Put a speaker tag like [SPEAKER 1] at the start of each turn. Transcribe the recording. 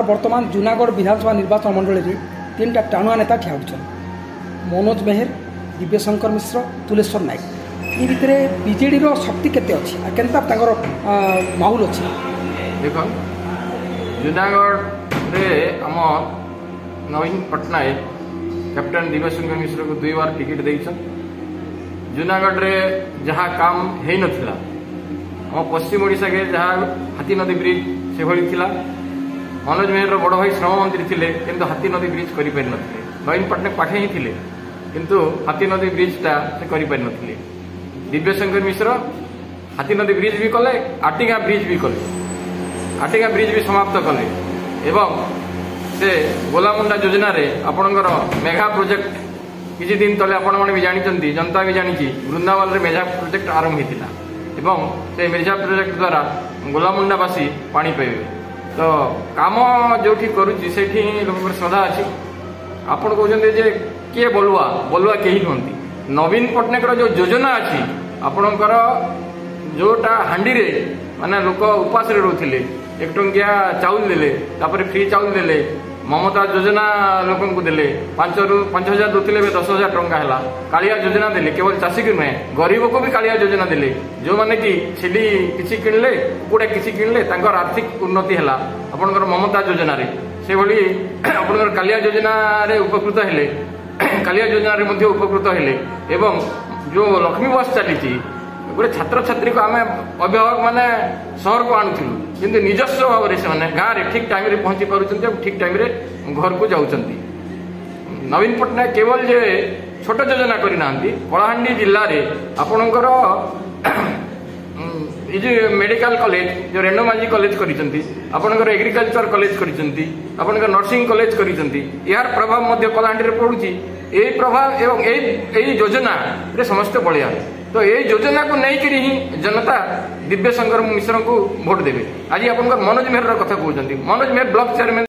[SPEAKER 1] सार बर्तमान जूनागढ़ विधानसभा निर्वाचन मंडल में 3टा टाणुआ नेता ठिया मनोज मेहर, दिव्यशंकर मिश्र, तुलेश्वर नायक। ये भितर बीजेडी शक्ति केते अच्छी केनता माहौल अच्छी
[SPEAKER 2] देख जूनागढ़ रे आम नवीन पट्टनायक कैप्टेन दिव्यशंकर मिश्र को 2 बार टिकट देइछन। जूनागढ़ रे जहाँ काम है नथिला आम पश्चिम ओडिशा के जहाँ हाथी नदी ब्रिज से भली थिला। मनोज मेहर बड़ भाई श्रम मंत्री थिले किंतु हाथी नदी ब्रिज करि पारि नथिले। नवीन पट्टनायक पाखे ही थिले किंतु हाथी नदी ब्रिजटा से करि पारि नथिले। दिव्यशंकर मिश्र हाथी नदी ब्रिज भी कले, आटिगा ब्रिज भी कले, आटिगा ब्रिज भी समाप्त कले एवं से गोलामुंडा योजना रे आपणकर मेघा प्रोजेक्ट किसी दिन तले आपण माने भी जानिचंती, जनता भी जानिची वृंदावन रे मेघा प्रोजेक्ट आरंभ होता एवं से मेघा प्रोजेक्ट द्वारा गोलामुंडावासी पानी पाइबे। तो काम जो करुच्ची से लोक श्रद्धा अच्छी। आपण कहते जे किए बलुआ बलुआ कहीं कहती नवीन पट्टनायक जो योजना अच्छी आपणकर जोटा हांडी रे माने लोक उपास रोते 1 टंकिया चाउल देले तापर फ्री चाउल देले। ममता योजना लोक देले 5,000 दूसरे 10,000 टंका है। कालिया योजना देले केवल चाषी की नुहे गरीब को भी कालिया योजना देले। जो माने कि छेली किसी किणले कुकुड़ा किसी किणले तांकर आर्थिक उन्नति है आपणकर ममता योजना रे से भली आपणकर कालिया योजना रे उपकृत हेले। कालिया योजना रे मध्य उपकृत हेले एवं जो लक्ष्मी बस चली गोटे छात्र छात्री को आम अभिभावक माने सहर को आणुलु किंतु निजस्व भाव से गाँव में ठीक टाइम रे पहुंची पारुचंती ठीक टाइम रे घर को जाउचंती। नवीन पट्टनायक केवल जे छोट योजना करना कलाहांडी जिले में आपणकर ये मेडिकल कॉलेज जो रेणुमाझी कॉलेज कर एग्रीकल्चर कॉलेज कर नर्सिंग कॉलेज कर यार प्रभाव मध्य कलाहांडी रे पड़ुची। यही प्रभाव एवं यही योजना रे समस्त बलिया। तो यही योजना को नहीं ही जनता दिव्यशंकर मिश्र को भोट देवे। आज आप मनोज मेहर कथा कहते मनोज मेहर ब्लॉक चेयरमैन